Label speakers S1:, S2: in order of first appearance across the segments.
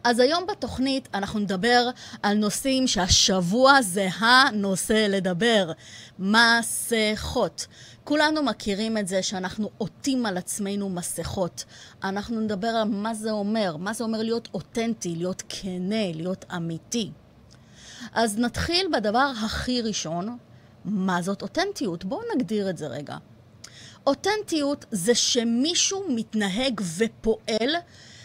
S1: אז היום בתוכנית אנחנו נדבר על נושאים שהשבוע זה הנושא לדבר. מסכות. כולנו מכירים את זה שאנחנו עוטים על עצמנו מסכות. אנחנו נדבר על מה זה אומר להיות אותנטי, להיות כנה, להיות אמיתי. אז נתחיל בדבר הכי ראשון, מה זאת אותנטיות? בואו נגדיר את זה רגע. אותנטיות זה שמישהו מתנהג ופועל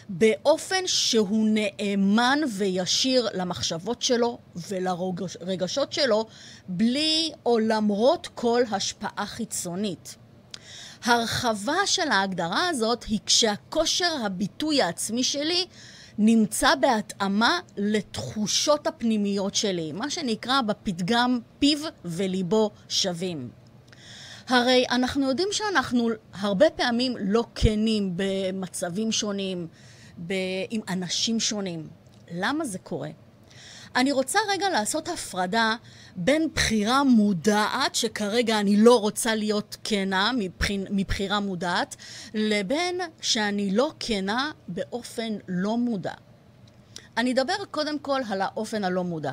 S1: באופן שהוא נאמן וישיר למחשבות שלו ולרגשות שלו, בלי או למרות כל השפעה חיצונית. הרחבה של ההגדרה הזאת היא כשהכושר הביטוי העצמי שלי נמצא בהתאמה לתחושות הפנימיות שלי, מה שנקרא בפתגם פיו וליבו שווים. הרי אנחנו יודעים שאנחנו הרבה פעמים לא כנים במצבים שונים, עם אנשים שונים. למה זה קורה? אני רוצה רגע לעשות הפרדה בין בחירה מודעת, שכרגע אני לא רוצה להיות כנה מבחירה מודעת, לבין שאני לא כנה באופן לא מודע. אני אדבר קודם כל על האופן הלא מודע.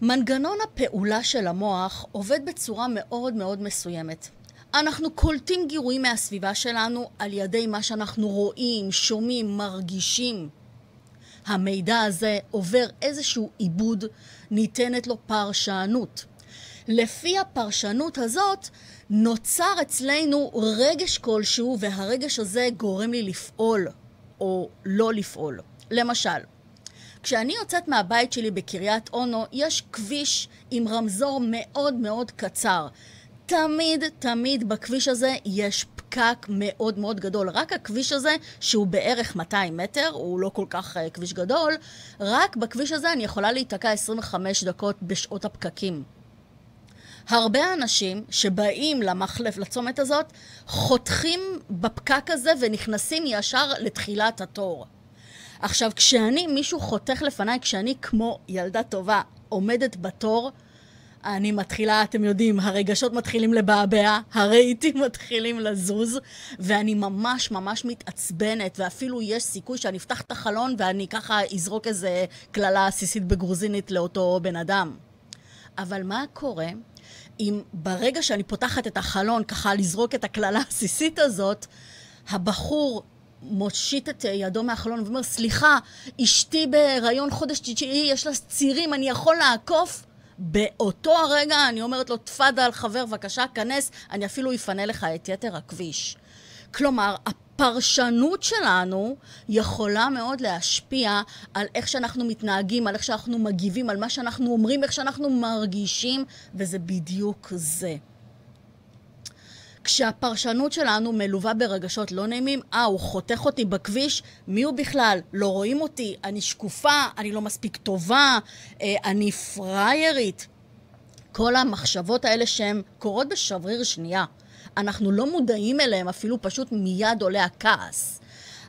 S1: מנגנון הפעולה של המוח עובד בצורה מאוד מאוד מסוימת. אנחנו קולטים גירויים מהסביבה שלנו על ידי מה שאנחנו רואים, שומעים, מרגישים. המידע הזה עובר איזשהו עיבוד, ניתנת לו פרשנות. לפי הפרשנות הזאת נוצר אצלנו רגש כלשהו, והרגש הזה גורם לי לפעול או לא לפעול. למשל, כשאני יוצאת מהבית שלי בקריית אונו, יש כביש עם רמזור מאוד מאוד קצר. תמיד בכביש הזה יש פקק מאוד מאוד גדול. רק הכביש הזה, שהוא בערך 200 מטר, הוא לא כל כך כביש גדול, רק בכביש הזה אני יכולה להיתקע 25 דקות בשעות הפקקים. הרבה אנשים שבאים למחלף, לצומת הזאת, חותכים בפקק הזה ונכנסים ישר לתחילת התור. עכשיו, מישהו חותך לפניי, כשאני כמו ילדה טובה עומדת בתור, אני מתחילה, אתם יודעים, הרגשות מתחילים לבעבע, הרהיטים מתחילים לזוז, ואני ממש מתעצבנת, ואפילו יש סיכוי שאני אפתח את החלון ואני ככה אזרוק איזה כללה עסיסית בגרוזינית לאותו בן אדם. אבל מה קורה אם ברגע שאני פותחת את החלון ככה לזרוק את הכללה העסיסית הזאת, הבחור מושיט את ידו מהחלון ואומר, סליחה, אשתי בהיריון חודש תשיעי, יש לה צירים, אני יכול לעקוף? באותו הרגע אני אומרת לו, תפדל חבר, בבקשה, כנס, אני אפילו אפנה לך את יתר הכביש. כלומר, הפרשנות שלנו יכולה מאוד להשפיע על איך שאנחנו מתנהגים, על איך שאנחנו מגיבים, על מה שאנחנו אומרים, איך שאנחנו מרגישים, וזה בדיוק זה. כשהפרשנות שלנו מלווה ברגשות לא נעימים, הוא חותך אותי בכביש, מי הוא בכלל? לא רואים אותי, אני שקופה, אני לא מספיק טובה, אני פריירית. כל המחשבות האלה שהן קורות בשבריר שנייה. אנחנו לא מודעים אליהם, אפילו פשוט מיד עולה הכעס.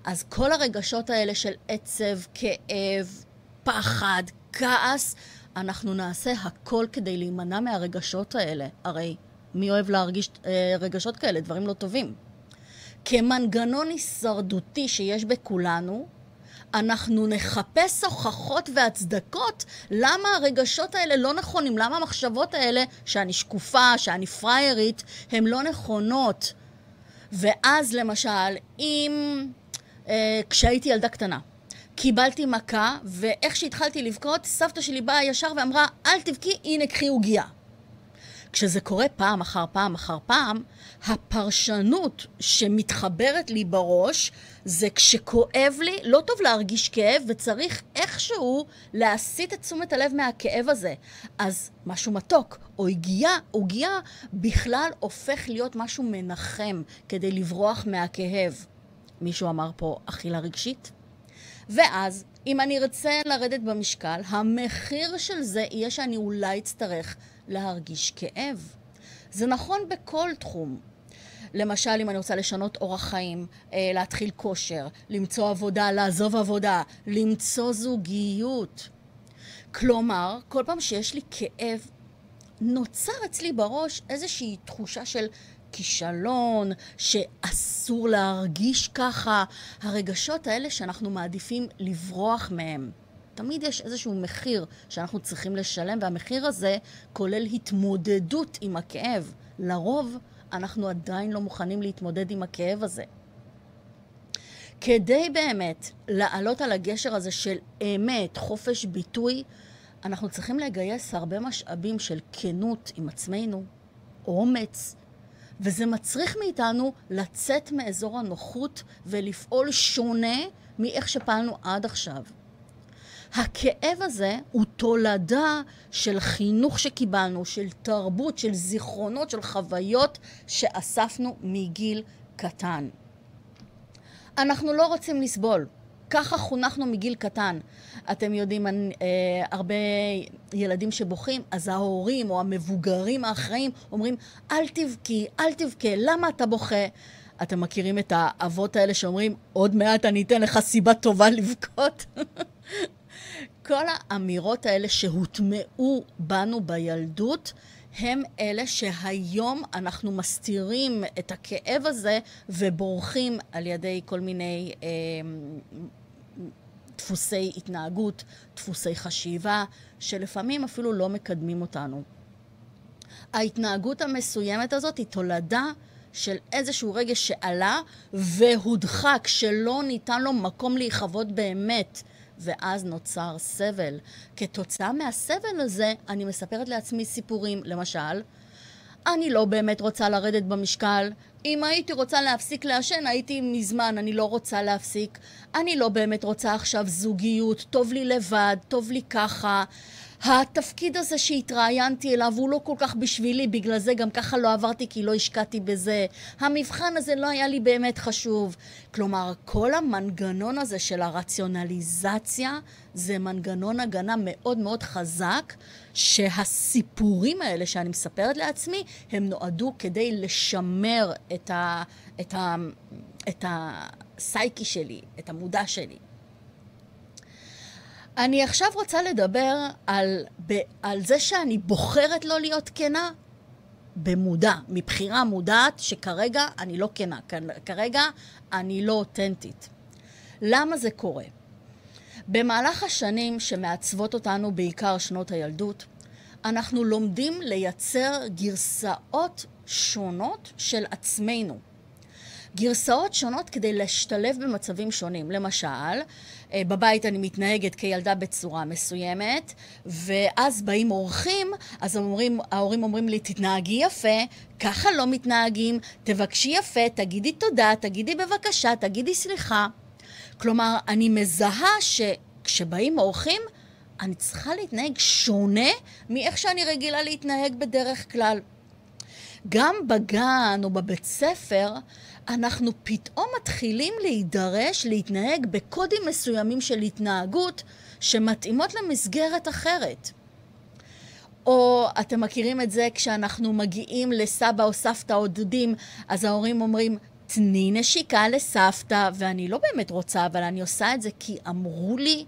S1: אז כל הרגשות האלה של עצב, כאב, פחד, כעס, אנחנו נעשה הכל כדי להימנע מהרגשות האלה. הרי מי אוהב להרגיש רגשות כאלה, דברים לא טובים. כמנגנון הישרדותי שיש בכולנו, אנחנו נחפש הוכחות והצדקות למה הרגשות האלה לא נכונים, למה המחשבות האלה שאני שקופה, שאני פריירית, הן לא נכונות. ואז למשל, כשהייתי ילדה קטנה, קיבלתי מכה, ואיך שהתחלתי לבכות, סבתא שלי באה ישר ואמרה, אל תבכי, הנה קחי עוגיה. כשזה קורה פעם אחר פעם אחר פעם, הפרשנות שמתחברת לי בראש, זה כשכואב לי, לא טוב להרגיש כאב, וצריך איכשהו להסיט את תשומת הלב מהכאב הזה. אז משהו מתוק, או עוגיה בכלל הופך להיות משהו מנחם, כדי לברוח מהכאב. מישהו אמר פה אכילה רגשית? ואז, אם אני ארצה לרדת במשקל, המחיר של זה יהיה שאני אולי אצטרך להרגיש כאב. זה נכון בכל תחום. למשל, אם אני רוצה לשנות אורח חיים, להתחיל כושר, למצוא עבודה, לעזוב עבודה, למצוא זוגיות. כלומר, כל פעם שיש לי כאב, נוצר אצלי בראש איזושהי תחושה של כישלון, שאסור להרגיש ככה. הרגשות האלה שאנחנו מעדיפים לברוח מהם. תמיד יש איזשהו מחיר שאנחנו צריכים לשלם, והמחיר הזה כולל התמודדות עם הכאב. לרוב אנחנו עדיין לא מוכנים להתמודד עם הכאב הזה. כדי באמת לעלות על הגשר הזה של אמת, חופש ביטוי, אנחנו צריכים לגייס הרבה משאבים של כנות עם עצמנו, אומץ, וזה מצריך מאיתנו לצאת מאזור הנוחות ולפעול שונה מאיך שפעלנו עד עכשיו. הכאב הזה הוא תולדה של חינוך שקיבלנו, של תרבות, של זיכרונות, של חוויות שאספנו מגיל קטן. אנחנו לא רוצים לסבול. ככה חונכנו מגיל קטן. אתם יודעים, הרבה ילדים שבוכים, אז ההורים או המבוגרים האחראים אומרים, אל תבכי, אל תבכה, למה אתה בוכה? אתם מכירים את האבות האלה שאומרים, עוד מעט אני אתן לך סיבה טובה לבכות? כל האמירות האלה שהוטמעו בנו בילדות, הם אלה שהיום אנחנו מסתירים את הכאב הזה ובורחים על ידי כל מיני דפוסי התנהגות, דפוסי חשיבה, שלפעמים אפילו לא מקדמים אותנו. ההתנהגות המסוימת הזאת היא תולדה של איזשהו רגש שעלה והודחק, שלא ניתן לו מקום להיחוות באמת, ואז נוצר סבל. כתוצאה מהסבל הזה, אני מספרת לעצמי סיפורים. למשל, אני לא באמת רוצה לרדת במשקל. אם הייתי רוצה להפסיק לעשן, הייתי מזמן, אני לא רוצה להפסיק. אני לא באמת רוצה עכשיו זוגיות, טוב לי לבד, טוב לי ככה. התפקיד הזה שהתראיינתי אליו הוא לא כל כך בשבילי, בגלל זה גם ככה לא עברתי כי לא השקעתי בזה. המבחן הזה לא היה לי באמת חשוב. כלומר, כל המנגנון הזה של הרציונליזציה זה מנגנון הגנה מאוד מאוד חזק, שהסיפורים האלה שאני מספרת לעצמי, הם נועדו כדי לשמר את הסייקי שלי, את המודע שלי. אני עכשיו רוצה לדבר על זה שאני בוחרת לא להיות כנה במודע, מבחירה מודעת שכרגע אני לא כנה, כרגע אני לא אותנטית. למה זה קורה? במהלך השנים שמעצבות אותנו, בעיקר שנות הילדות, אנחנו לומדים לייצר גרסאות שונות של עצמנו. גרסאות שונות כדי להשתלב במצבים שונים. למשל, בבית אני מתנהגת כילדה בצורה מסוימת, ואז באים אורחים, אז ההורים אומרים לי, תתנהגי יפה, ככה לא מתנהגים, תבקשי יפה, תגידי תודה, תגידי בבקשה, תגידי סליחה. כלומר, אני מזהה שכשבאים אורחים, אני צריכה להתנהג שונה מאיך שאני רגילה להתנהג בדרך כלל. גם בגן או בבית ספר, אנחנו פתאום מתחילים להידרש, להתנהג בקודים מסוימים של התנהגות שמתאימות למסגרת אחרת. או אתם מכירים את זה כשאנחנו מגיעים לסבא או סבתא או דודים, אז ההורים אומרים, תני נשיקה לסבתא, ואני לא באמת רוצה, אבל אני עושה את זה כי אמרו לי,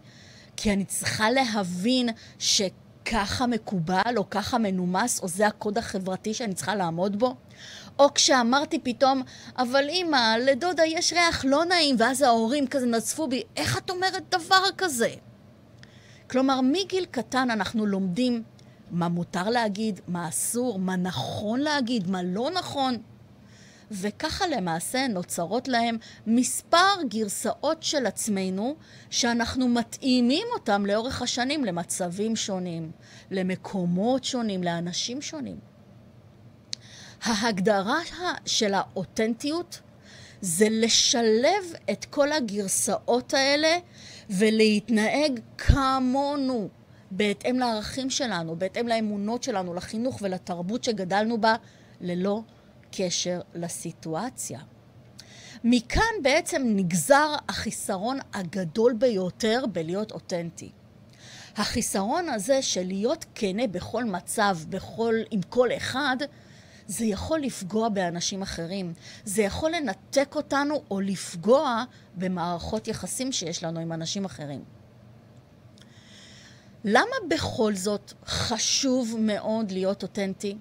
S1: כי אני צריכה להבין שככה מקובל או ככה מנומס, או זה הקוד החברתי שאני צריכה לעמוד בו. או כשאמרתי פתאום, אבל אמא, לדודה יש ריח לא נעים, ואז ההורים כזה נזפו בי, איך את אומרת דבר כזה? כלומר, מגיל קטן אנחנו לומדים מה מותר להגיד, מה אסור, מה נכון להגיד, מה לא נכון. וככה למעשה נוצרות להם מספר גרסאות של עצמנו, שאנחנו מתאימים אותם לאורך השנים למצבים שונים, למקומות שונים, לאנשים שונים. ההגדרה של האותנטיות זה לשלב את כל הגרסאות האלה ולהתנהג כמונו, בהתאם לערכים שלנו, בהתאם לאמונות שלנו, לחינוך ולתרבות שגדלנו בה, ללא קשר לסיטואציה. מכאן בעצם נגזר החיסרון הגדול ביותר בלהיות אותנטי. החיסרון הזה של להיות כנה בכל מצב, עם כל אחד, זה יכול לפגוע באנשים אחרים. זה יכול לנתק אותנו או לפגוע במערכות יחסים שיש לנו עם אנשים אחרים. למה בכל זאת חשוב מאוד להיות אותנטי?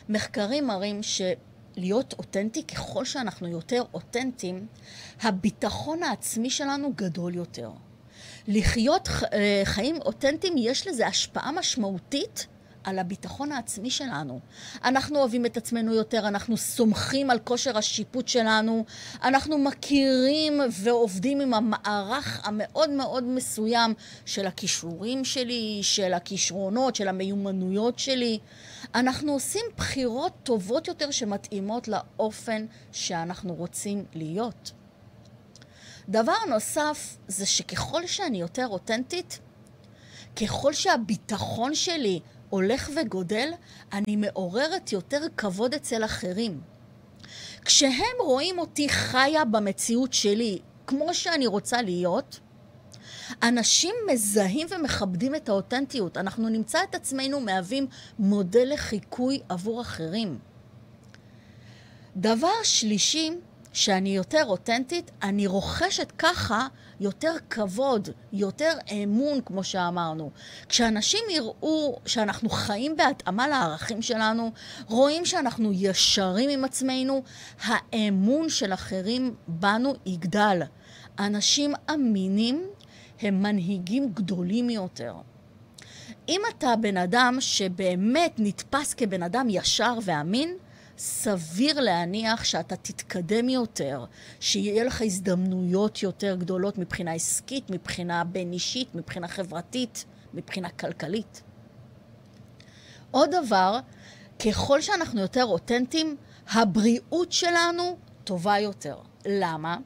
S1: מחקרים מראים להיות אותנטי, ככל שאנחנו יותר אותנטיים, הביטחון העצמי שלנו גדול יותר. לחיות חיים אותנטיים יש לזה השפעה משמעותית על הביטחון העצמי שלנו. אנחנו אוהבים את עצמנו יותר, אנחנו סומכים על כושר השיפוט שלנו, אנחנו מכירים ועובדים עם המערך המאוד מאוד מסוים של הכישורים שלי, של הכישרונות, של המיומנויות שלי. אנחנו עושים בחירות טובות יותר שמתאימות לאופן שאנחנו רוצים להיות. דבר נוסף זה שככל שאני יותר אותנטית, ככל שהביטחון שלי הולך וגודל, אני מעוררת יותר כבוד אצל אחרים. כשהם רואים אותי חיה במציאות שלי, כמו שאני רוצה להיות, אנשים מזהים ומכבדים את האותנטיות. אנחנו נמצא את עצמנו מהווים מודל לחיקוי עבור אחרים. דבר שלישי, שאני יותר אותנטית, אני רוכשת ככה יותר כבוד, יותר אמון, כמו שאמרנו. כשאנשים יראו שאנחנו חיים בהתאמה לערכים שלנו, רואים שאנחנו ישרים עם עצמנו, האמון של אחרים בנו יגדל. אנשים אמינים הם מנהיגים גדולים יותר. אם אתה בן אדם שבאמת נתפס כבן אדם ישר ואמין, סביר להניח שאתה תתקדם יותר, שיהיה לך הזדמנויות יותר גדולות מבחינה עסקית, מבחינה בין אישית, מבחינה חברתית, מבחינה כלכלית. עוד דבר, ככל שאנחנו יותר אותנטיים, הבריאות שלנו טובה יותר. למה?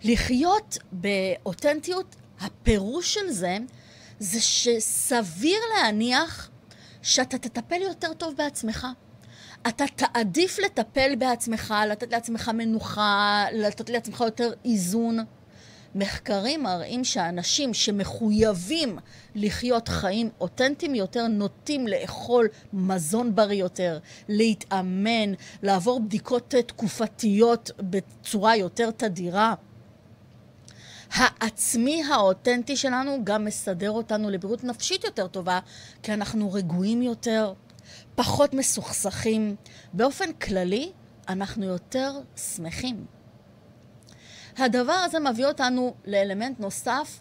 S1: לחיות באותנטיות, הפירוש של זה שסביר להניח שאתה תטפל יותר טוב בעצמך. אתה תעדיף לטפל בעצמך, לתת לעצמך מנוחה, לתת לעצמך יותר איזון. מחקרים מראים שאנשים שמחויבים לחיות חיים אותנטיים יותר, נוטים לאכול מזון בריא יותר, להתאמן, לעבור בדיקות תקופתיות בצורה יותר תדירה. העצמי האותנטי שלנו גם מסדר אותנו לבריאות נפשית יותר טובה, כי אנחנו רגועים יותר, פחות מסוכסכים. באופן כללי, אנחנו יותר שמחים. הדבר הזה מביא אותנו לאלמנט נוסף,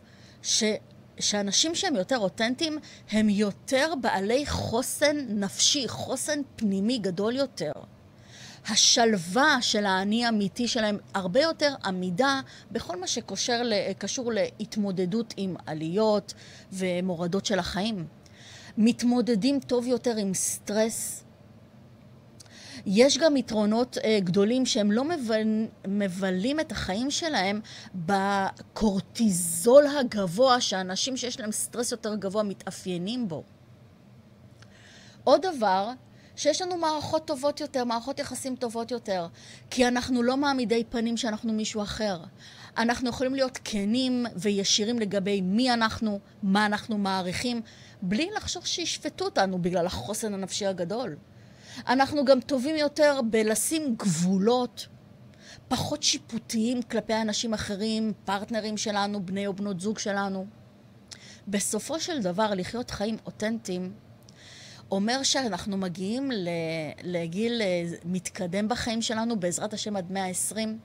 S1: שאנשים שהם יותר אותנטיים, הם יותר בעלי חוסן נפשי, חוסן פנימי גדול יותר. השלווה של האני האמיתי שלהם הרבה יותר עמידה בכל מה שקשור להתמודדות עם עליות ומורדות של החיים. מתמודדים טוב יותר עם סטרס. יש גם יתרונות גדולים שהם לא מבלים את החיים שלהם בקורטיזול הגבוה שאנשים שיש להם סטרס יותר גבוה מתאפיינים בו. עוד דבר, שיש לנו מערכות טובות יותר, מערכות יחסים טובות יותר, כי אנחנו לא מעמידי פנים שאנחנו מישהו אחר. אנחנו יכולים להיות כנים וישירים לגבי מי אנחנו, מה אנחנו מעריכים, בלי לחשוב שישפטו אותנו בגלל החוסן הנפשי הגדול. אנחנו גם טובים יותר בלשים גבולות, פחות שיפוטיים כלפי אנשים אחרים, פרטנרים שלנו, בני או בנות זוג שלנו. בסופו של דבר, לחיות חיים אותנטיים, אומר שאנחנו מגיעים לגיל מתקדם בחיים שלנו, בעזרת השם עד 120.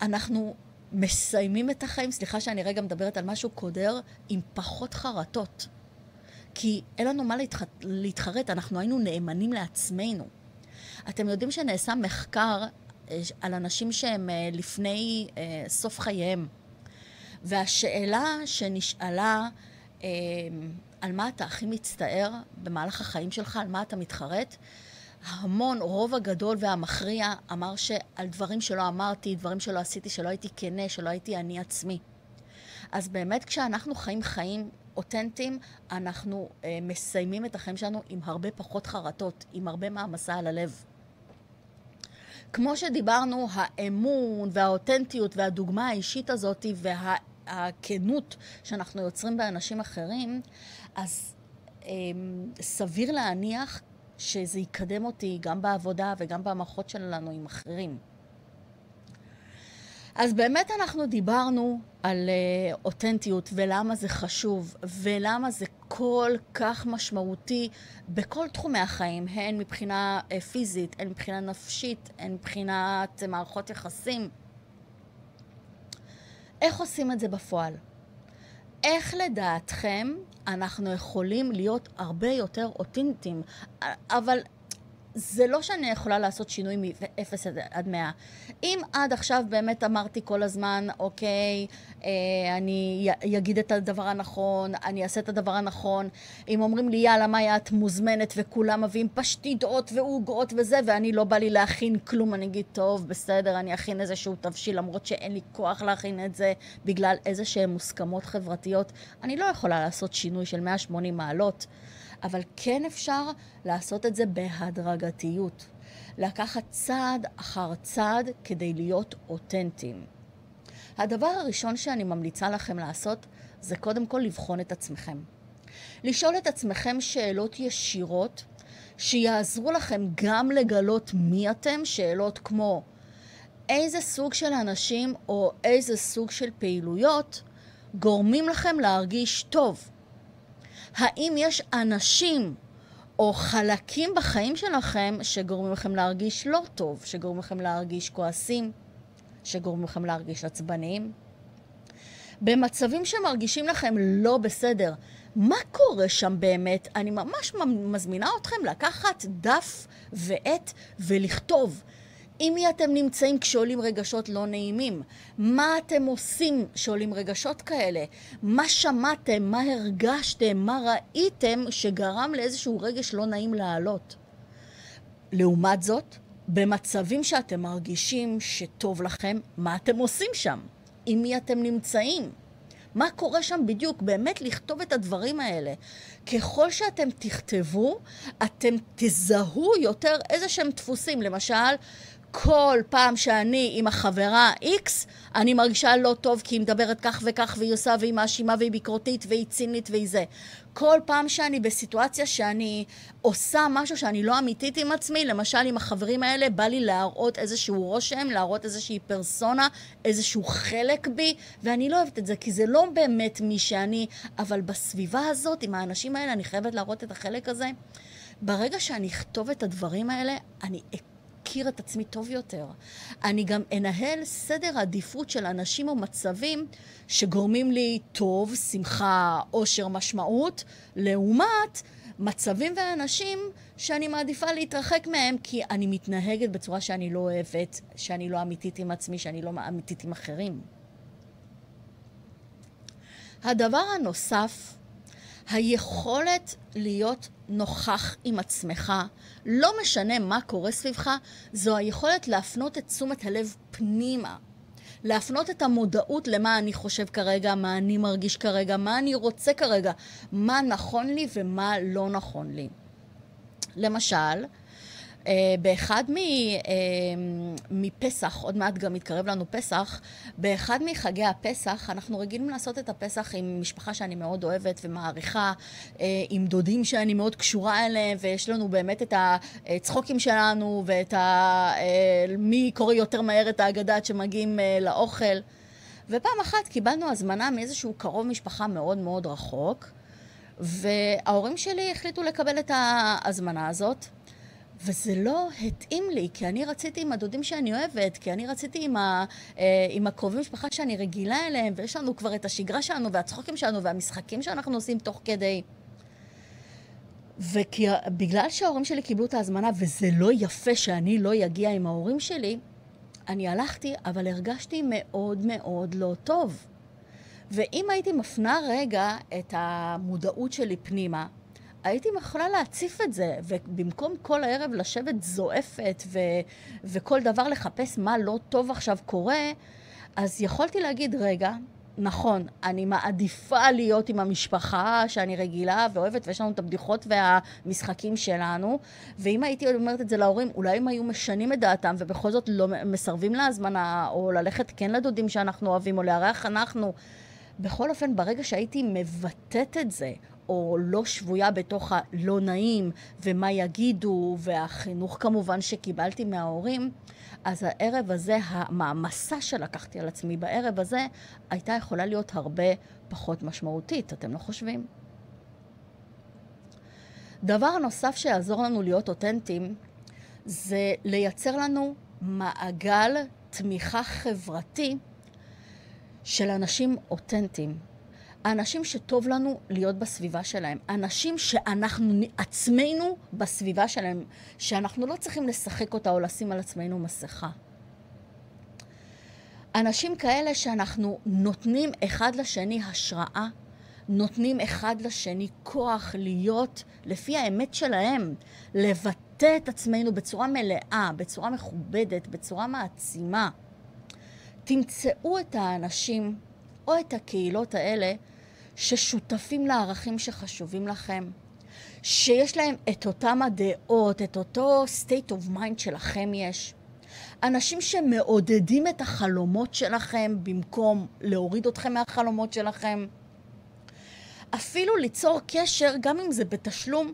S1: אנחנו מסיימים את החיים, סליחה שאני רגע מדברת על משהו קודר, עם פחות חרטות. כי אין לנו מה להתחרט, אנחנו היינו נאמנים לעצמנו. אתם יודעים שנעשה מחקר על אנשים שהם לפני סוף חייהם. והשאלה שנשאלה, על מה אתה הכי מצטער במהלך החיים שלך, על מה אתה מתחרט, רוב הגדול והמכריע אמר שעל דברים שלא אמרתי, דברים שלא עשיתי, שלא הייתי כנה, שלא הייתי אני עצמי. אז באמת כשאנחנו חיים אותנטיים, אנחנו מסיימים את החיים שלנו עם הרבה פחות חרטות, עם הרבה מעמסה על הלב. כמו שדיברנו, האמון והאותנטיות והדוגמה האישית הזאת והכנות שאנחנו יוצרים באנשים אחרים, אז סביר להניח שזה יקדם אותי גם בעבודה וגם במערכות שלנו עם אחרים. אז באמת אנחנו דיברנו על אותנטיות ולמה זה חשוב ולמה זה כל כך משמעותי בכל תחומי החיים, הן מבחינה פיזית, הן מבחינה נפשית, הן מבחינת מערכות יחסים. איך עושים את זה בפועל? איך לדעתכם אנחנו יכולים להיות הרבה יותר אותנטיים? אבל זה לא שאני יכולה לעשות שינוי מ-0 עד 100. אם עד עכשיו באמת אמרתי כל הזמן, אוקיי, אני אגיד את הדבר הנכון, אני אעשה את הדבר הנכון, אם אומרים לי, יאללה, מה את מוזמנת, וכולם מביאים פשטידות ועוגות וזה, ואני לא בא לי להכין כלום, אני אגיד, טוב, בסדר, אני אכין איזשהו תבשיל, למרות שאין לי כוח להכין את זה, בגלל איזשהם מוסכמות חברתיות. אני לא יכולה לעשות שינוי של 180 מעלות. אבל כן אפשר לעשות את זה בהדרגתיות. לקחת צעד אחר צעד כדי להיות אותנטיים. הדבר הראשון שאני ממליצה לכם לעשות זה קודם כל לבחון את עצמכם. לשאול את עצמכם שאלות ישירות שיעזרו לכם גם לגלות מי אתם, שאלות כמו איזה סוג של אנשים או איזה סוג של פעילויות גורמים לכם להרגיש טוב. האם יש אנשים או חלקים בחיים שלכם שגורמים לכם להרגיש לא טוב, שגורמים לכם להרגיש כועסים, שגורמים לכם להרגיש עצבניים? במצבים שמרגישים לכם לא בסדר, מה קורה שם באמת? אני ממש מזמינה אתכם לקחת דף ועט ולכתוב. עם מי אתם נמצאים כשעולים רגשות לא נעימים? מה אתם עושים כשעולים רגשות כאלה? מה שמעתם? מה הרגשתם? מה ראיתם שגרם לאיזשהו רגש לא נעים לעלות? לעומת זאת, במצבים שאתם מרגישים שטוב לכם, מה אתם עושים שם? עם מי אתם נמצאים? מה קורה שם בדיוק? באמת לכתוב את הדברים האלה. ככל שאתם תכתבו, אתם תזהו יותר איזה שהם דפוסים. למשל, כל פעם שאני עם החברה X, אני מרגישה לא טוב כי היא מדברת כך וכך והיא עושה והיא מאשימה והיא ביקורתית והיא צינית והיא זה. כל פעם שאני בסיטואציה שאני עושה משהו שאני לא אמיתית עם עצמי, למשל עם החברים האלה, בא לי להראות איזשהו רושם, להראות איזושהי פרסונה, איזשהו חלק בי, ואני לא אוהבת את זה כי זה לא באמת מי שאני, אבל בסביבה הזאת, עם האנשים האלה, אני חייבת להראות את החלק הזה. ברגע שאני אכתוב את הדברים האלה, אני אכיר את עצמי טוב יותר. אני גם אנהל סדר עדיפות של אנשים או מצבים שגורמים לי טוב, שמחה, אושר, משמעות, לעומת מצבים ואנשים שאני מעדיפה להתרחק מהם כי אני מתנהגת בצורה שאני לא אוהבת, שאני לא אמיתית עם עצמי, שאני לא אמיתית עם אחרים. הדבר הנוסף, היכולת להיות נוכח עם עצמך, לא משנה מה קורה סביבך, זו היכולת להפנות את תשומת הלב פנימה. להפנות את המודעות למה אני חושב כרגע, מה אני מרגיש כרגע, מה אני רוצה כרגע, מה נכון לי ומה לא נכון לי. למשל, באחד מפסח, עוד מעט גם מתקרב לנו פסח, באחד מחגי הפסח, אנחנו רגילים לעשות את הפסח עם משפחה שאני מאוד אוהבת ומעריכה, עם דודים שאני מאוד קשורה אליהם, ויש לנו באמת את הצחוקים שלנו, ואת מי קורא יותר מהר את ההגדה עד שמגיעים לאוכל. ופעם אחת קיבלנו הזמנה מאיזשהו קרוב משפחה מאוד מאוד רחוק, וההורים שלי החליטו לקבל את ההזמנה הזאת, וזה לא התאים לי, כי אני רציתי עם הדודים שאני אוהבת, כי אני רציתי עם הקרובים משפחה שאני רגילה אליהם, ויש לנו כבר את השגרה שלנו, והצחוקים שלנו, והמשחקים שאנחנו עושים תוך כדי. ובגלל שההורים שלי קיבלו את ההזמנה, וזה לא יפה שאני לא יגיע עם ההורים שלי, אני הלכתי, אבל הרגשתי מאוד מאוד לא טוב. ואם הייתי מפנה רגע את המודעות שלי פנימה, הייתי יכולה להציף את זה, ובמקום כל הערב לשבת זועפת וכל דבר לחפש מה לא טוב עכשיו קורה, אז יכולתי להגיד, רגע, נכון, אני מעדיפה להיות עם המשפחה שאני רגילה ואוהבת, ויש לנו את הבדיחות והמשחקים שלנו, ואם הייתי אומרת את זה להורים, אולי הם היו משנים את דעתם, ובכל זאת לא מסרבים להזמנה, או ללכת כן לדודים שאנחנו אוהבים, או לארח אנחנו. בכל אופן, ברגע שהייתי מבטאת את זה, או לא שבויה בתוך הלא נעים, ומה יגידו, והחינוך כמובן שקיבלתי מההורים, אז הערב הזה, המעמסה שלקחתי על עצמי בערב הזה, הייתה יכולה להיות הרבה פחות משמעותית, אתם לא חושבים? דבר נוסף שיעזור לנו להיות אותנטיים, זה לייצר לנו מעגל תמיכה חברתי של אנשים אותנטיים. אנשים שטוב לנו להיות בסביבה שלהם. אנשים שאנחנו עצמנו בסביבה שלהם, שאנחנו לא צריכים לשחק אותה או לשים על עצמנו מסכה. אנשים כאלה שאנחנו נותנים אחד לשני השראה, נותנים אחד לשני כוח להיות לפי האמת שלהם, לבטא את עצמנו בצורה מלאה, בצורה מכובדת, בצורה מעצימה. תמצאו את האנשים או את הקהילות האלה ששותפים לערכים שחשובים לכם, שיש להם את אותם הדעות, את אותו state of mind שלכם יש. אנשים שמעודדים את החלומות שלכם במקום להוריד אתכם מהחלומות שלכם. אפילו ליצור קשר, גם אם זה בתשלום,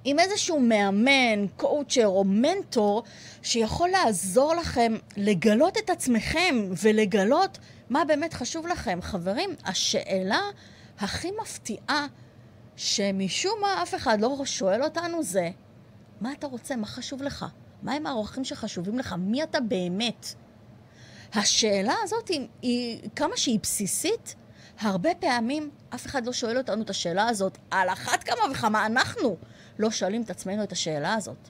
S1: עם איזשהו מאמן, קואוצ'ר או מנטור, שיכול לעזור לכם לגלות את עצמכם ולגלות מה באמת חשוב לכם. חברים, השאלה הכי מפתיעה שמשום מה אף אחד לא שואל אותנו זה, מה אתה רוצה? מה חשוב לך? מה הם הערכים שחשובים לך? מי אתה באמת? השאלה הזאת היא כמה שהיא בסיסית, הרבה פעמים אף אחד לא שואל אותנו את השאלה הזאת, על אחת כמה וכמה אנחנו לא שואלים את עצמנו את השאלה הזאת.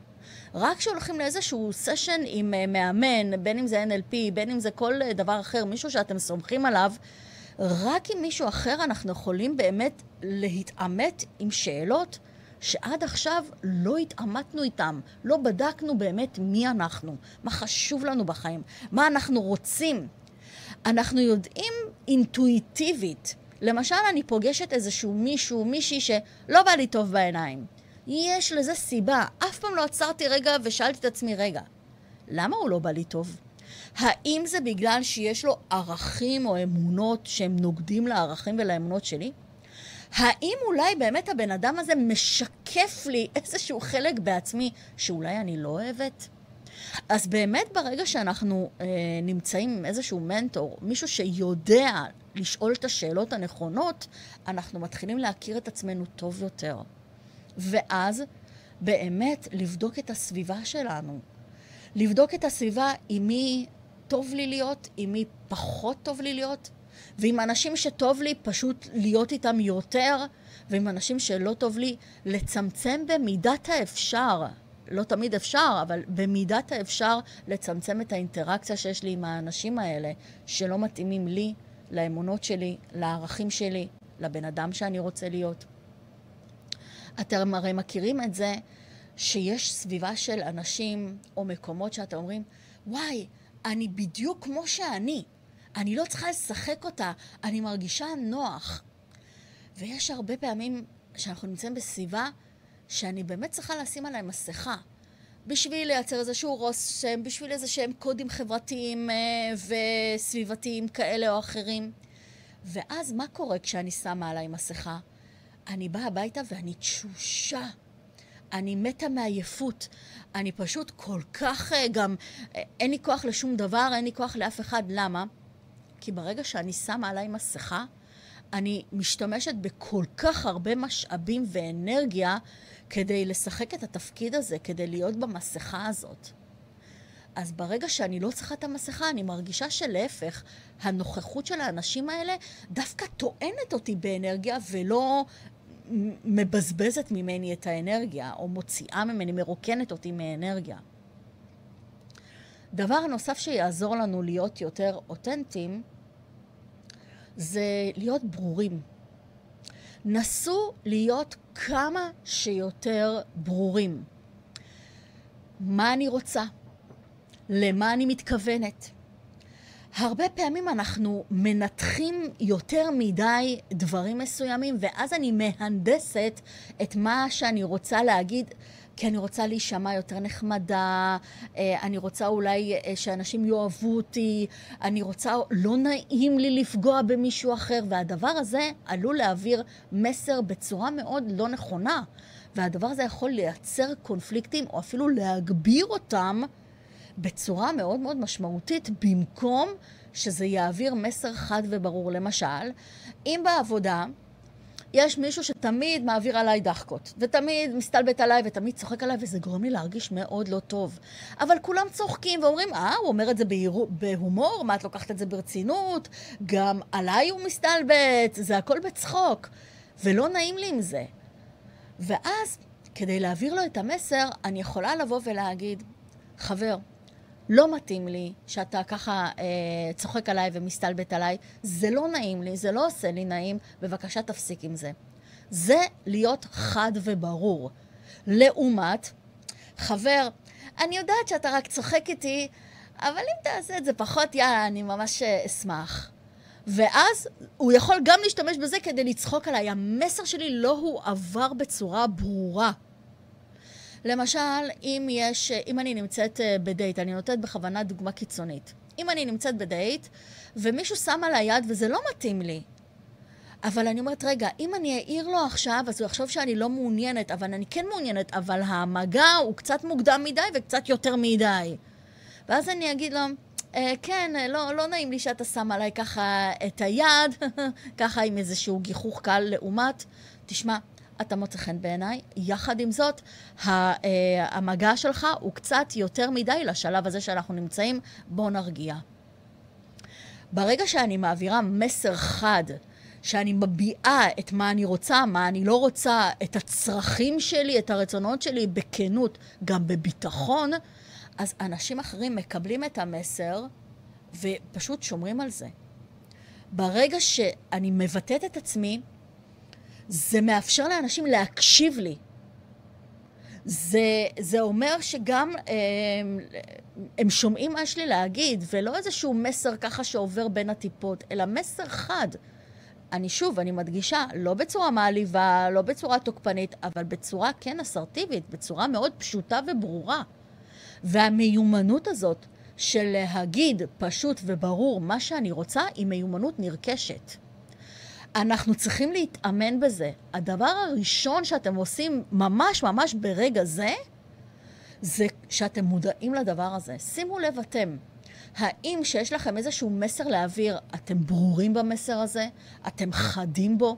S1: רק כשהולכים לאיזשהו סשן עם מאמן, בין אם זה NLP, בין אם זה כל דבר אחר, מישהו שאתם סומכים עליו, רק עם מישהו אחר אנחנו יכולים באמת להתעמת עם שאלות שעד עכשיו לא התעמתנו איתם, לא בדקנו באמת מי אנחנו, מה חשוב לנו בחיים, מה אנחנו רוצים. אנחנו יודעים אינטואיטיבית, למשל אני פוגשת איזשהו מישהי שלא בא לי טוב בעיניים. יש לזה סיבה, אף פעם לא עצרתי רגע ושאלתי את עצמי רגע, למה הוא לא בא לי טוב? האם זה בגלל שיש לו ערכים או אמונות שהם נוגדים לערכים ולאמונות שלי? האם אולי באמת הבן אדם הזה משקף לי איזשהו חלק בעצמי שאולי אני לא אוהבת? אז באמת ברגע שאנחנו נמצאים עם איזשהו מנטור, מישהו שיודע לשאול את השאלות הנכונות, אנחנו מתחילים להכיר את עצמנו טוב יותר. ואז באמת לבדוק את הסביבה שלנו. לבדוק את הסביבה עם מי טוב לי להיות, עם מי פחות טוב לי להיות, ועם אנשים שטוב לי פשוט להיות איתם יותר, ועם אנשים שלא טוב לי לצמצם במידת האפשר. לא תמיד אפשר, אבל במידת האפשר לצמצם את האינטראקציה שיש לי עם האנשים האלה, שלא מתאימים לי, לאמונות שלי, לערכים שלי, לבן אדם שאני רוצה להיות. אתם הרי מכירים את זה שיש סביבה של אנשים או מקומות שאתם אומרים, וואי, אני בדיוק כמו שאני. אני לא צריכה לשחק אותה, אני מרגישה נוח. ויש הרבה פעמים שאנחנו נמצאים בסביבה שאני באמת צריכה לשים עליי מסכה. בשביל לייצר איזשהו רושם, בשביל איזשהם קודים חברתיים וסביבתיים כאלה או אחרים. ואז מה קורה כשאני שמה עליי מסכה? אני באה הביתה ואני תשושה. אני מתה מעייפות. אני פשוט כל כך גם, אין לי כוח לשום דבר, אין לי כוח לאף אחד. למה? כי ברגע שאני שמה עליי מסכה, אני משתמשת בכל כך הרבה משאבים ואנרגיה כדי לשחק את התפקיד הזה, כדי להיות במסכה הזאת. אז ברגע שאני לא צריכה את המסכה, אני מרגישה שלהפך, הנוכחות של האנשים האלה דווקא טוענת אותי באנרגיה ולא מבזבזת ממני את האנרגיה, או מוציאה ממני, מרוקנת אותי מאנרגיה. דבר נוסף שיעזור לנו להיות יותר אותנטיים, זה להיות ברורים. נסו להיות כמה שיותר ברורים. מה אני רוצה? למה אני מתכוונת? הרבה פעמים אנחנו מנתחים יותר מדי דברים מסוימים, ואז אני מהנדסת את מה שאני רוצה להגיד, כי אני רוצה להישמע יותר נחמדה, אני רוצה אולי שאנשים יאהבו אותי, אני רוצה, לא נעים לי לפגוע במישהו אחר, והדבר הזה עלול להעביר מסר בצורה מאוד לא נכונה, והדבר הזה יכול לייצר קונפליקטים או אפילו להגביר אותם בצורה מאוד מאוד משמעותית, במקום שזה יעביר מסר חד וברור. למשל, אם בעבודה יש מישהו שתמיד מעביר עליי דחקות, ותמיד מסתלבט עליי, ותמיד צוחק עליי, וזה גורם לי להרגיש מאוד לא טוב. אבל כולם צוחקים ואומרים, הוא אומר את זה בהומור, מה את לוקחת את זה ברצינות? גם עליי הוא מסתלבט, זה הכל בצחוק. ולא נעים לי עם זה. ואז, כדי להעביר לו את המסר, אני יכולה לבוא ולהגיד, חבר, לא מתאים לי שאתה ככה צוחק עליי ומסתלבט עליי, זה לא נעים לי, זה לא עושה לי נעים, בבקשה תפסיק עם זה. זה להיות חד וברור. לעומת, חבר, אני יודעת שאתה רק צוחק איתי, אבל אם תעשה את זה פחות, יאללה, אני ממש אשמח. ואז הוא יכול גם להשתמש בזה כדי לצחוק עליי. המסר שלי לא הוא עבר בצורה ברורה. למשל, אם אני נמצאת בדייט, אני נותנת בכוונה דוגמה קיצונית. אם אני נמצאת בדייט, ומישהו שם על היד וזה לא מתאים לי, אבל אני אומרת, רגע, אם אני אעיר לו עכשיו, אז הוא יחשוב שאני לא מעוניינת, אבל אני כן מעוניינת, אבל המגע הוא קצת מוקדם מדי וקצת יותר מדי. ואז אני אגיד לו, כן, לא נעים לי שאתה שם עליי ככה את היד, ככה עם איזשהו גיחוך קל לעומת. תשמע, אתה מוצא חן בעיניי, יחד עם זאת, המגע שלך הוא קצת יותר מדי לשלב הזה שאנחנו נמצאים, בוא נרגיע. ברגע שאני מעבירה מסר חד, שאני מביעה את מה אני רוצה, מה אני לא רוצה, את הצרכים שלי, את הרצונות שלי בכנות, גם בביטחון, אז אנשים אחרים מקבלים את המסר ופשוט שומרים על זה. ברגע שאני מבטאת את עצמי, זה מאפשר לאנשים להקשיב לי. זה אומר שגם הם שומעים מה יש לי להגיד, ולא איזשהו מסר ככה שעובר בין הטיפות, אלא מסר חד. אני מדגישה, לא בצורה מעליבה, לא בצורה תוקפנית, אבל בצורה כן אסרטיבית, בצורה מאוד פשוטה וברורה. והמיומנות הזאת של להגיד פשוט וברור מה שאני רוצה, היא מיומנות נרכשת. אנחנו צריכים להתאמן בזה. הדבר הראשון שאתם עושים ממש ממש ברגע זה, זה שאתם מודעים לדבר הזה. שימו לב אתם, האם שיש לכם איזשהו מסר להעביר, אתם ברורים במסר הזה? אתם חדים בו?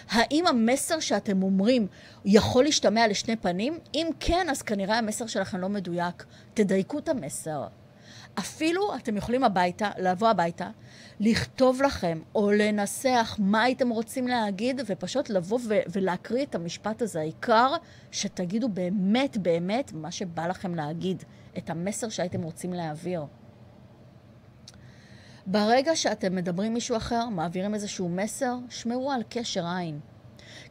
S1: האם המסר שאתם אומרים יכול להשתמע לשני פנים? אם כן, אז כנראה המסר שלכם לא מדויק. תדייקו את המסר. אפילו אתם יכולים לבוא הביתה, לכתוב לכם או לנסח מה הייתם רוצים להגיד, ופשוט לבוא ולהקריא את המשפט הזה. העיקר שתגידו באמת באמת מה שבא לכם להגיד, את המסר שהייתם רוצים להעביר. ברגע שאתם מדברים מישהו אחר, מעבירים איזשהו מסר, שמרו על קשר עין.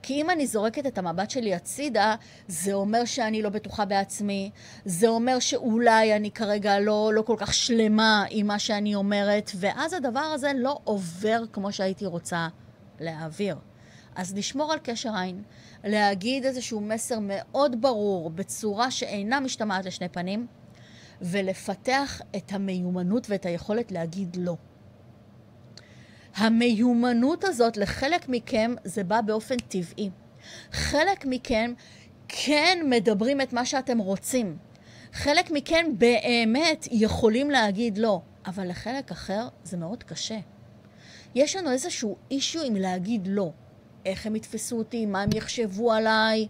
S1: כי אם אני זורקת את המבט שלי הצידה, זה אומר שאני לא בטוחה בעצמי, זה אומר שאולי אני כרגע לא כל כך שלמה עם מה שאני אומרת, ואז הדבר הזה לא עובר כמו שהייתי רוצה להעביר. אז לשמור על קשר עין, להגיד איזשהו מסר מאוד ברור, בצורה שאינה משתמעת לשני פנים, ולפתח את המיומנות ואת היכולת להגיד לא. המיומנות הזאת לחלק מכם זה בא באופן טבעי. חלק מכם כן מדברים את מה שאתם רוצים. חלק מכם באמת יכולים להגיד לא, אבל לחלק אחר זה מאוד קשה. יש לנו איזשהו אישו עם להגיד לא. איך הם יתפסו אותי, מה הם יחשבו עליי.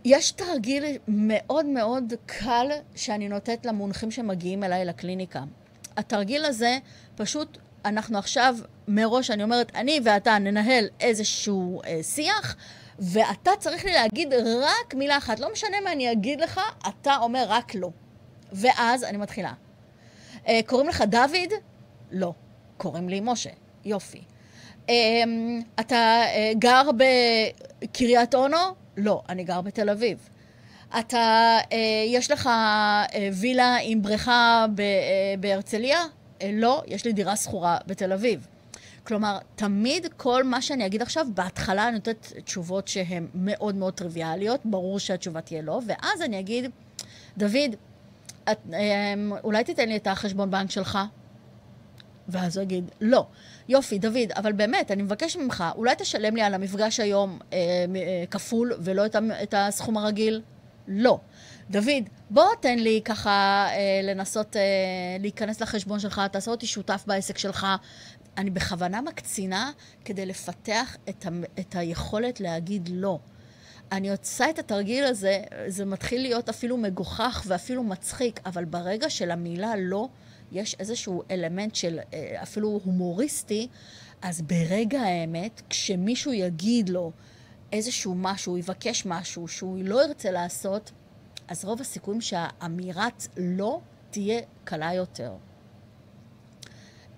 S1: יש תרגיל מאוד מאוד קל שאני נותנת למונחים שמגיעים אליי לקליניקה. התרגיל הזה, פשוט אנחנו עכשיו מראש, אני אומרת, אני ואתה ננהל איזשהו שיח, ואתה צריך לי להגיד רק מילה אחת. לא משנה מה אני אגיד לך, אתה אומר רק לא. ואז אני מתחילה. קוראים לך דוד? לא. קוראים לי משה. יופי. אתה גר בקריית אונו? לא, אני גר בתל אביב. יש לך וילה עם בריכה בהרצליה? לא, יש לי דירה שכורה בתל אביב. כלומר, תמיד כל מה שאני אגיד עכשיו, בהתחלה אני נותנת תשובות שהן מאוד מאוד טריוויאליות, ברור שהתשובה תהיה לא, ואז אני אגיד, דוד, אולי תיתן לי את החשבון בנק שלך? ואז הוא יגיד, לא. יופי, דוד, אבל באמת, אני מבקש ממך, אולי תשלם לי על המפגש היום כפול ולא את הסכום הרגיל? לא. דוד, בוא תן לי ככה לנסות להיכנס לחשבון שלך, תעשה אותי שותף בעסק שלך. אני בכוונה מקצינה כדי לפתח את היכולת להגיד לא. אני עושה את התרגיל הזה, זה מתחיל להיות אפילו מגוחך ואפילו מצחיק, אבל ברגע של המילה לא, יש איזשהו אלמנט של אפילו הומוריסטי, אז ברגע האמת, כשמישהו יגיד לו איזשהו משהו, יבקש משהו שהוא לא ירצה לעשות, אז רוב הסיכויים שהאמירת לא תהיה קלה יותר.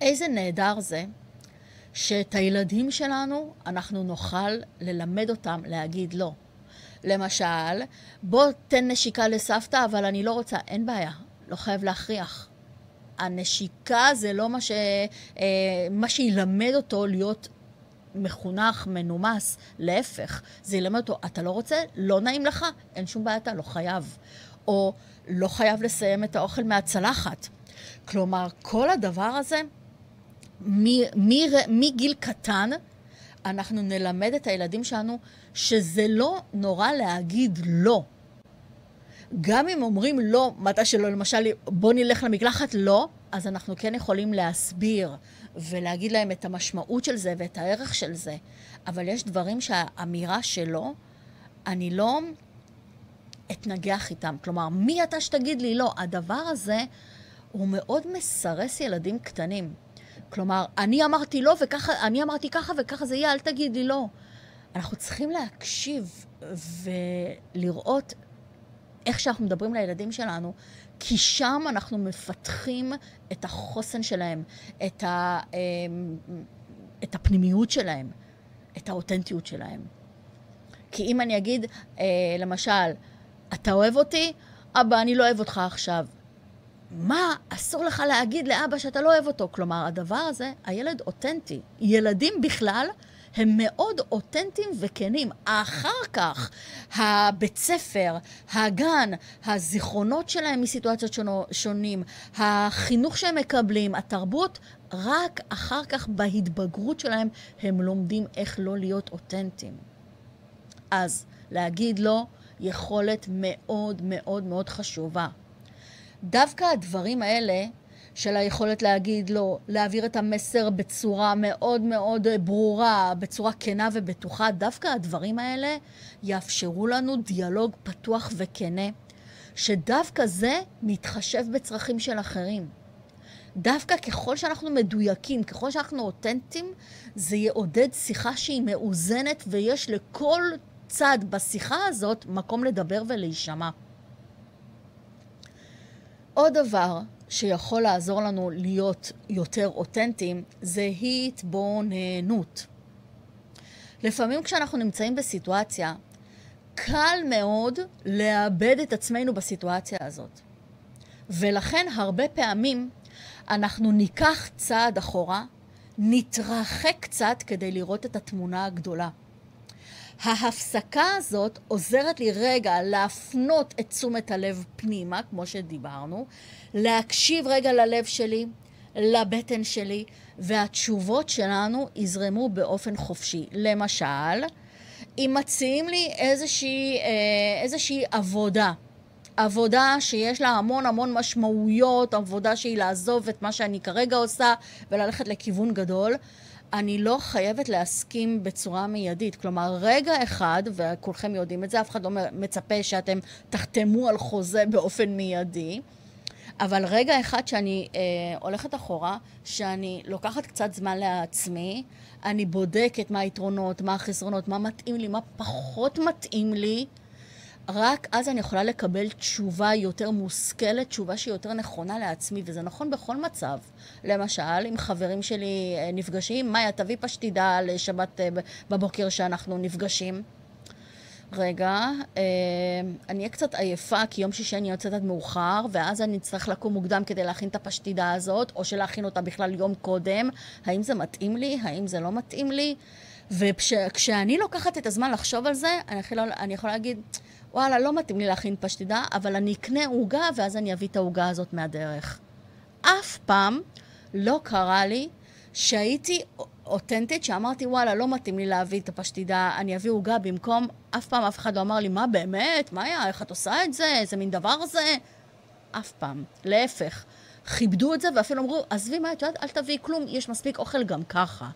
S1: איזה נהדר זה שאת הילדים שלנו אנחנו נוכל ללמד אותם להגיד לא. למשל, בוא תן נשיקה לסבתא, אבל אני לא רוצה, אין בעיה, לא חייב להכריח. הנשיקה זה לא מה שילמד אותו להיות מחונך, מנומס, להפך. זה ילמד אותו, אתה לא רוצה? לא נעים לך? אין שום בעיה, אתה לא חייב. או לא חייב לסיים את האוכל מהצלחת. כלומר, כל הדבר הזה, מגיל קטן, אנחנו נלמד את הילדים שלנו שזה לא נורא להגיד לא. גם אם אומרים לא, מתי שלא, למשל, בוא נלך למקלחת, לא, אז אנחנו כן יכולים להסביר ולהגיד להם את המשמעות של זה ואת הערך של זה. אבל יש דברים שהאמירה שלו, אני לא אתנגח איתם. כלומר, מי אתה שתגיד לי לא? הדבר הזה הוא מאוד מסרס ילדים קטנים. כלומר, אני אמרתי לא וככה, אני אמרתי ככה וככה זה יהיה, אל תגיד לי לא. אנחנו צריכים להקשיב ולראות איך שאנחנו מדברים לילדים שלנו, כי שם אנחנו מפתחים את החוסן שלהם, את הפנימיות שלהם, את האותנטיות שלהם. כי אם אני אגיד, למשל, אתה אוהב אותי? אבא, אני לא אוהב אותך עכשיו. מה? אסור לך להגיד לאבא שאתה לא אוהב אותו. כלומר, הדבר הזה, הילד אותנטי. ילדים בכלל הם מאוד אותנטיים וכנים. אחר כך, הבית ספר, הגן, הזיכרונות שלהם מסיטואציות שונים, החינוך שהם מקבלים, התרבות, רק אחר כך בהתבגרות שלהם הם לומדים איך לא להיות אותנטיים. אז להגיד לו יכולת מאוד מאוד מאוד חשובה. דווקא הדברים האלה של היכולת להגיד לו, להעביר את המסר בצורה מאוד מאוד ברורה, בצורה כנה ובטוחה, דווקא הדברים האלה יאפשרו לנו דיאלוג פתוח וכנה, שדווקא זה מתחשב בצרכים של אחרים. דווקא ככל שאנחנו מדויקים, ככל שאנחנו אותנטיים, זה יעודד שיחה שהיא מאוזנת, ויש לכל צד בשיחה הזאת מקום לדבר ולהישמע. עוד דבר שיכול לעזור לנו להיות יותר אותנטיים, זה התבוננות. לפעמים כשאנחנו נמצאים בסיטואציה, קל מאוד לאבד את עצמנו בסיטואציה הזאת. ולכן הרבה פעמים אנחנו ניקח צעד אחורה, נתרחק קצת כדי לראות את התמונה הגדולה. ההפסקה הזאת עוזרת לי רגע להפנות את תשומת הלב פנימה, כמו שדיברנו, להקשיב רגע ללב שלי, לבטן שלי, והתשובות שלנו יזרמו באופן חופשי. למשל, אם מציעים לי איזושהי עבודה שיש לה המון המון משמעויות, עבודה שהיא לעזוב את מה שאני כרגע עושה וללכת לכיוון גדול, אני לא חייבת להסכים בצורה מיידית. כלומר, רגע אחד, וכולכם יודעים את זה, אף אחד לא מצפה שאתם תחתמו על חוזה באופן מיידי, אבל רגע אחד שאני הולכת אחורה, שאני לוקחת קצת זמן לעצמי, אני בודקת מה היתרונות, מה החסרונות, מה מתאים לי, מה פחות מתאים לי, רק אז אני יכולה לקבל תשובה יותר מושכלת, תשובה שהיא יותר נכונה לעצמי, וזה נכון בכל מצב. למשל, אם חברים שלי נפגשים, מאיה, תביא פשטידה לשבת בבוקר שאנחנו נפגשים. רגע, אני אהיה קצת עייפה, כי יום שישי אני יוצאת עד מאוחר, ואז אני צריך לקום מוקדם כדי להכין את הפשטידה הזאת, או שלהכין אותה בכלל יום קודם. האם זה מתאים לי? האם זה לא מתאים לי? וכשאני לוקחת את הזמן לחשוב על זה, אני יכולה להגיד, וואלה, לא מתאים לי להכין פשטידה, אבל אני אקנה עוגה, ואז אני אביא את העוגה הזאת מהדרך. אף פעם לא קרה לי שהייתי אותנטית, שאמרתי, וואלה, לא מתאים לי להביא את הפשטידה, אני אביא עוגה במקום, אף פעם אף אחד לא אמר לי, מה באמת? מה היה? איך את עושה את זה? איזה מין דבר זה? אף פעם. להפך. כיבדו את זה ואפילו אמרו, עזבי מה, את יודעת, אל תביאי כלום, יש מספיק אוכל גם ככה.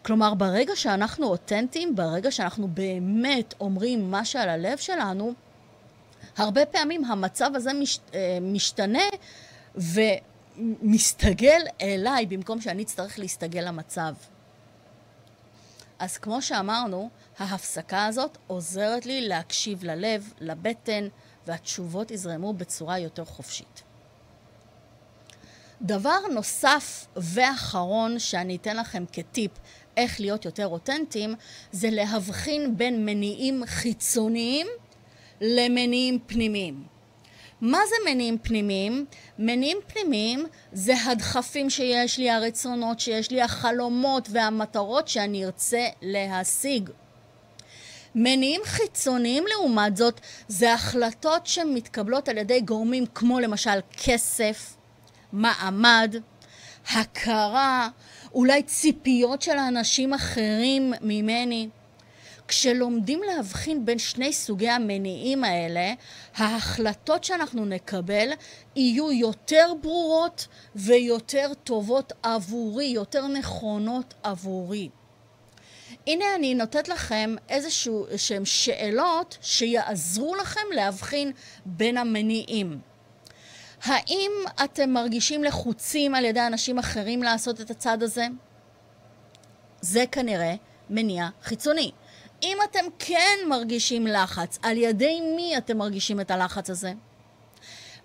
S1: כלומר, ברגע שאנחנו אותנטיים, ברגע שאנחנו באמת אומרים מה שעל הלב שלנו, הרבה פעמים המצב הזה משתנה ומסתגל אליי במקום שאני אצטרך להסתגל למצב. אז כמו שאמרנו, ההפסקה הזאת עוזרת לי להקשיב ללב, לבטן, והתשובות יזרמו בצורה יותר חופשית. דבר נוסף ואחרון שאני אתן לכם כטיפ איך להיות יותר אותנטיים, זה להבחין בין מניעים חיצוניים למניעים פנימיים. מה זה מניעים פנימיים? מניעים פנימיים זה הדחפים שיש לי, הרצונות שיש לי, החלומות והמטרות שאני ארצה להשיג. מניעים חיצוניים לעומת זאת זה החלטות שמתקבלות על ידי גורמים כמו למשל כסף, מעמד, הכרה, אולי ציפיות של האנשים אחרים ממני. כשלומדים להבחין בין שני סוגי המניעים האלה, ההחלטות שאנחנו נקבל יהיו יותר ברורות ויותר טובות עבורי, יותר נכונות עבורי. הנה אני נותנת לכם איזשהם שאלות שיעזרו לכם להבחין בין המניעים. האם אתם מרגישים לחוצים על ידי אנשים אחרים לעשות את הצד הזה? זה כנראה מניע חיצוני. אם אתם כן מרגישים לחץ, על ידי מי אתם מרגישים את הלחץ הזה?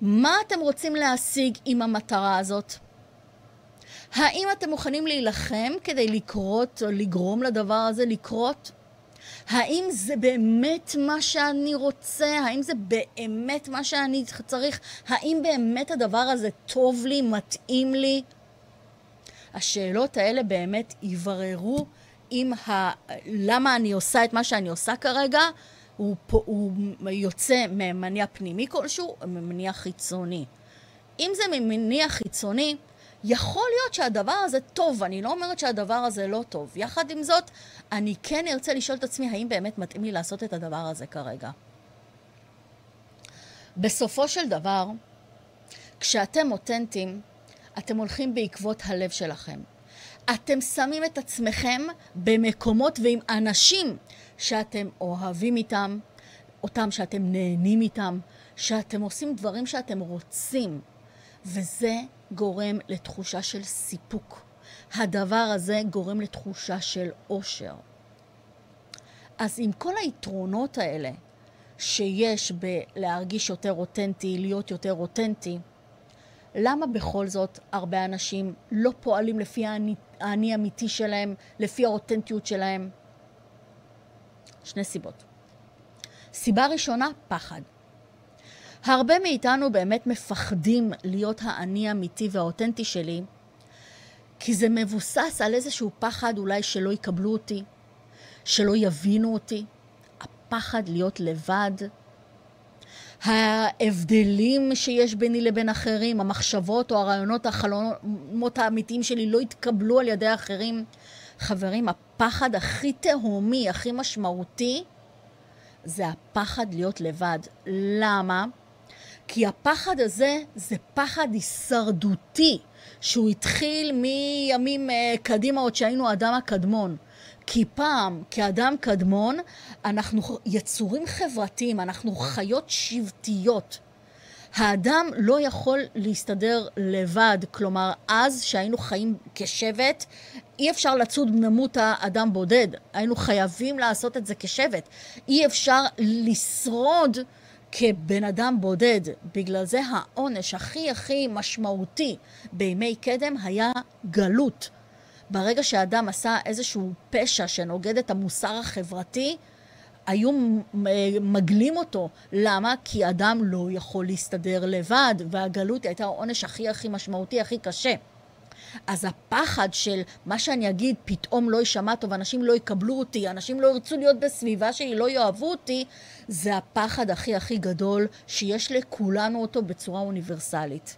S1: מה אתם רוצים להשיג עם המטרה הזאת? האם אתם מוכנים להילחם כדי לקרות או לגרום לדבר הזה לקרות? האם זה באמת מה שאני רוצה? האם זה באמת מה שאני צריך? האם באמת הדבר הזה טוב לי, מתאים לי? השאלות האלה באמת יבררו למה אני עושה את מה שאני עושה כרגע, הוא יוצא ממניע פנימי כלשהו או ממניע חיצוני. אם זה ממניע חיצוני, יכול להיות שהדבר הזה טוב, אני לא אומרת שהדבר הזה לא טוב. יחד עם זאת, אני כן ארצה לשאול את עצמי האם באמת מתאים לי לעשות את הדבר הזה כרגע. בסופו של דבר, כשאתם אותנטיים, אתם הולכים בעקבות הלב שלכם. אתם שמים את עצמכם במקומות ועם אנשים שאתם אוהבים איתם, אותם שאתם נהנים איתם, שאתם עושים דברים שאתם רוצים, וזה גורם לתחושה של סיפוק. הדבר הזה גורם לתחושה של אושר. אז עם כל היתרונות האלה שיש בלהרגיש יותר אותנטי, להיות יותר אותנטי, למה בכל זאת הרבה אנשים לא פועלים לפי האני האמיתי שלהם, לפי האותנטיות שלהם? שני סיבות. סיבה ראשונה, פחד. הרבה מאיתנו באמת מפחדים להיות האני האמיתי והאותנטי שלי, כי זה מבוסס על איזשהו פחד אולי שלא יקבלו אותי, שלא יבינו אותי, הפחד להיות לבד, ההבדלים שיש ביני לבין אחרים, המחשבות או הרעיונות, החלומות האמיתיים שלי לא יתקבלו על ידי אחרים. חברים, הפחד הכי תהומי, הכי משמעותי, זה הפחד להיות לבד. למה? כי הפחד הזה זה פחד הישרדותי, שהוא התחיל מימים קדימה עוד שהיינו האדם הקדמון. כי פעם, כאדם קדמון, אנחנו יצורים חברתיים, אנחנו חיות שבטיות. האדם לא יכול להסתדר לבד, כלומר, אז שהיינו חיים כשבט, אי אפשר לצוד נמות האדם בודד, היינו חייבים לעשות את זה כשבט. אי אפשר לשרוד כבן אדם בודד. בגלל זה העונש הכי משמעותי בימי קדם היה גלות. ברגע שהאדם עשה איזשהו פשע שנוגד את המוסר החברתי, היו מגלים אותו. למה? כי אדם לא יכול להסתדר לבד, והגלות הייתה העונש הכי משמעותי, הכי קשה. אז הפחד של מה שאני אגיד פתאום לא יישמע טוב, אנשים לא יקבלו אותי, אנשים לא ירצו להיות בסביבה שלי, לא יאהבו אותי, זה הפחד הכי גדול שיש לכולנו אותו בצורה אוניברסלית.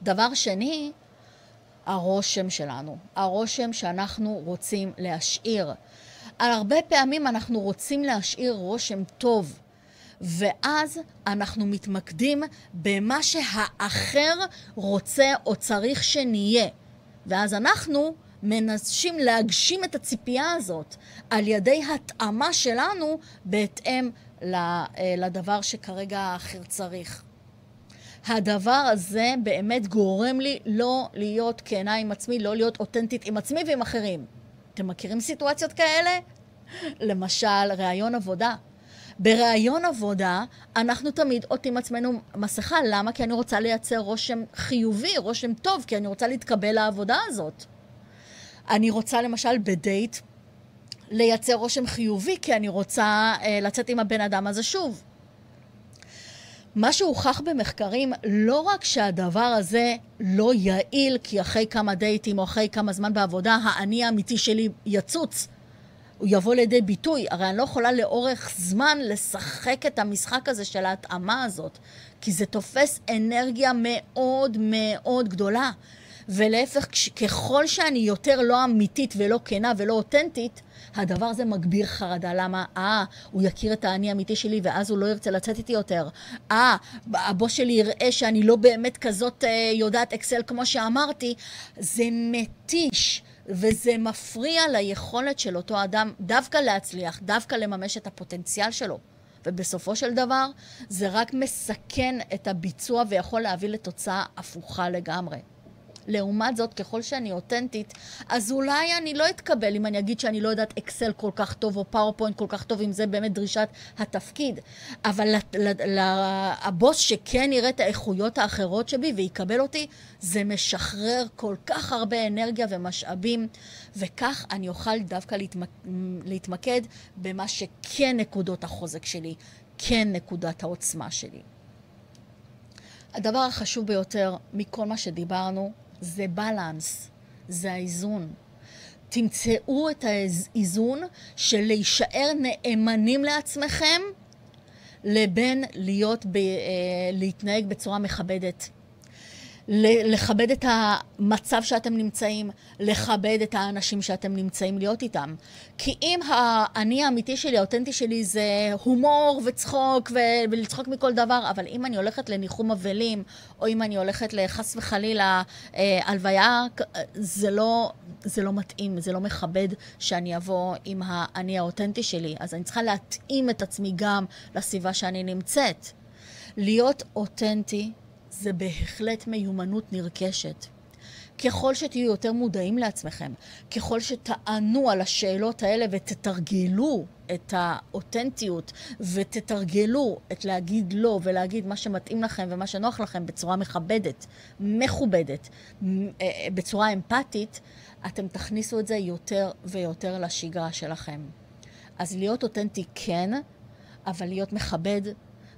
S1: דבר שני, הרושם שלנו, הרושם שאנחנו רוצים להשאיר. על הרבה פעמים אנחנו רוצים להשאיר רושם טוב, ואז אנחנו מתמקדים במה שהאחר רוצה או צריך שנהיה. ואז אנחנו מנסים להגשים את הציפייה הזאת על ידי התאמה שלנו בהתאם לדבר שכרגע האחר צריך. הדבר הזה באמת גורם לי לא להיות כנה עם עצמי, לא להיות אותנטית עם עצמי ועם אחרים. אתם מכירים סיטואציות כאלה? למשל, ראיון עבודה. בראיון עבודה אנחנו תמיד עוטים עצמנו מסכה. למה? כי אני רוצה לייצר רושם חיובי, רושם טוב, כי אני רוצה להתקבל לעבודה הזאת. אני רוצה למשל בדייט לייצר רושם חיובי, כי אני רוצה לצאת עם הבן אדם הזה שוב. מה שהוכח במחקרים, לא רק שהדבר הזה לא יעיל, כי אחרי כמה דייטים או אחרי כמה זמן בעבודה, האני האמיתי שלי יצוץ, הוא יבוא לידי ביטוי. הרי אני לא יכולה לאורך זמן לשחק את המשחק הזה של ההתאמה הזאת, כי זה תופס אנרגיה מאוד מאוד גדולה. ולהפך, ככל שאני יותר לא אמיתית ולא כנה ולא אותנטית, הדבר הזה מגביר חרדה. למה? הוא יכיר את האני האמיתי שלי ואז הוא לא ירצה לצאת איתי יותר. הבוס שלי יראה שאני לא באמת כזאת יודעת אקסל כמו שאמרתי. זה מתיש וזה מפריע ליכולת של אותו אדם דווקא להצליח, דווקא לממש את הפוטנציאל שלו. ובסופו של דבר זה רק מסכן את הביצוע ויכול להביא לתוצאה הפוכה לגמרי. לעומת זאת, ככל שאני אותנטית, אז אולי אני לא אתקבל אם אני אגיד שאני לא יודעת אקסל כל כך טוב או פאורפוינט כל כך טוב, אם זה באמת דרישת התפקיד. אבל הבוס שכן יראה את האיכויות האחרות שבי ויקבל אותי, זה משחרר כל כך הרבה אנרגיה ומשאבים, וכך אני אוכל דווקא להתמקד במה שכן נקודות החוזק שלי, כן נקודת העוצמה שלי. הדבר החשוב ביותר מכל מה שדיברנו זה בלנס, זה האיזון. תמצאו את האיזון של להישאר נאמנים לעצמכם לבין להתנהג בצורה מכבדת. לכבד את המצב שאתם נמצאים, לכבד את האנשים שאתם נמצאים להיות איתם. כי אם האני האמיתי שלי, האותנטי שלי, זה הומור וצחוק ולצחוק מכל דבר, אבל אם אני הולכת לניחום אבלים, או אם אני הולכת לחס וחלילה הלוויה, זה לא מתאים, זה לא מכבד שאני אבוא עם האני האותנטי שלי. אז אני צריכה להתאים את עצמי גם לסביבה שאני נמצאת. להיות אותנטי זה בהחלט מיומנות נרכשת. ככל שתהיו יותר מודעים לעצמכם, ככל שתענו על השאלות האלה ותתרגלו את האותנטיות ותתרגלו את להגיד לא ולהגיד מה שמתאים לכם ומה שנוח לכם בצורה מכבדת, מכובדת, בצורה אמפתית, אתם תכניסו את זה יותר ויותר לשגרה שלכם. אז להיות אותנטי כן, אבל להיות מכבד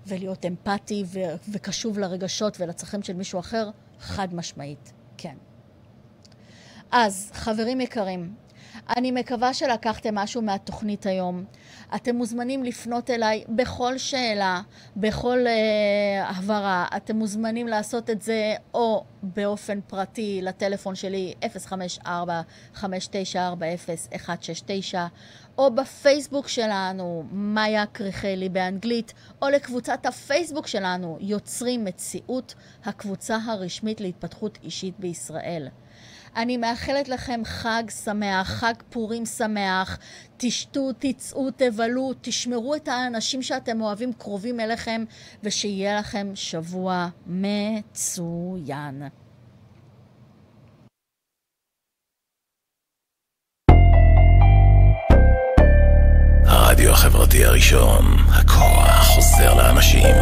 S1: ולהיות אמפתי וקשוב לרגשות ולצרכים של מישהו אחר, חד משמעית, כן. אז, חברים יקרים, אני מקווה שלקחתם משהו מהתוכנית היום. אתם מוזמנים לפנות אליי בכל שאלה, בכל הבהרה. אתם מוזמנים לעשות את זה או באופן פרטי לטלפון שלי 054-5940-169, או בפייסבוק שלנו, מאיה קריכלי באנגלית, או לקבוצת הפייסבוק שלנו, יוצרים מציאות, הקבוצה הרשמית להתפתחות אישית בישראל. אני מאחלת לכם חג שמח, חג פורים שמח, תשתו, תצאו, תבלו, תשמרו את האנשים שאתם אוהבים קרובים אליכם, ושיהיה לכם שבוע מצוין.
S2: הרדיו החברתי הראשון, הכוח חוזר לאנשים.